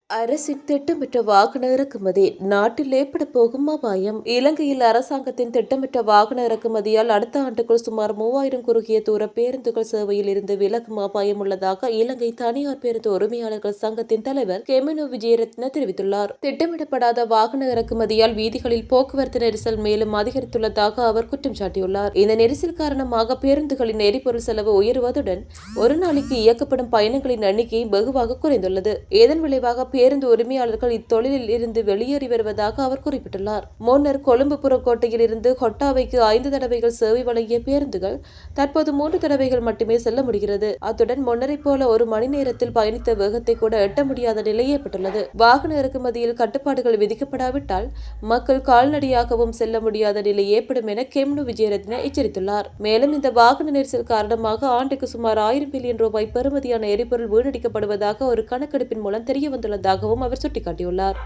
அரசின் திட்டமிட்ட வாகன இறக்குமதி நாட்டில் ஏற்பட போகும் அபாயம். இலங்கையில் அரசாங்கத்தின் திட்டமிட்ட வாகன இறக்குமதியால் அடுத்த ஆண்டுக்குள் சுமார் 3000 குறுகிய தூர பேருந்துகள் சேவையில் இருந்து விலகும் அபாயம் உள்ளதாக இலங்கை தனியார் பேருந்து உரிமையாளர்கள் சங்கத்தின் தலைவர் கெமினோ விஜயரத்ன தெரிவித்துள்ளார். திட்டமிடப்படாத வாகன இறக்குமதியால் வீதிகளில் போக்குவரத்து நெரிசல் மேலும் அதிகரித்துள்ளதாக அவர் குற்றம் சாட்டியுள்ளார். இந்த நெரிசல் காரணமாக பேருந்துகளின் எரிபொருள் செலவு உயர்வதுடன் ஒரு நாளைக்கு இயக்கப்படும் பயணங்களின் எண்ணிக்கை வெகுவாக குறைந்துள்ளது. இதன் விளைவாக பேருந்து உரிமையாளர்கள் இத்தொழிலில் இருந்து வெளியேறி வருவதாக அவர் குறிப்பிட்டுள்ளார். முன்னர் கொழும்பு புறக்கோட்டையில் இருந்து கொட்டாவைக்கு 5 தடவைகள் சேவை வழங்கிய பேருந்துகள் தற்போது 3 தடவைகள் மட்டுமே செல்ல முடிகிறது. அத்துடன் முன்னரை போல ஒரு மணி நேரத்தில் பயணித்த வேகத்தை கூட எட்ட முடியாத நிலை ஏற்பட்டுள்ளது. வாகன இறக்குமதியில் கட்டுப்பாடுகள் விதிக்கப்படாவிட்டால் மக்கள் கால்நடையாகவும் செல்ல முடியாத நிலை ஏற்படும் என கெமினோ விஜயரத்ன எச்சரித்துள்ளார். மேலும் இந்த வாகன நெரிசல் காரணமாக ஆண்டுக்கு சுமார் 1000 பில்லியன் ரூபாய் பெறுமதியான எரிபொருள் வீணடிக்கப்படுவதாக ஒரு கணக்கெடுப்பின் மூலம் தெரியவந்துள்ளதாகவும் அவர் சுட்டிக்காட்டியுள்ளார்.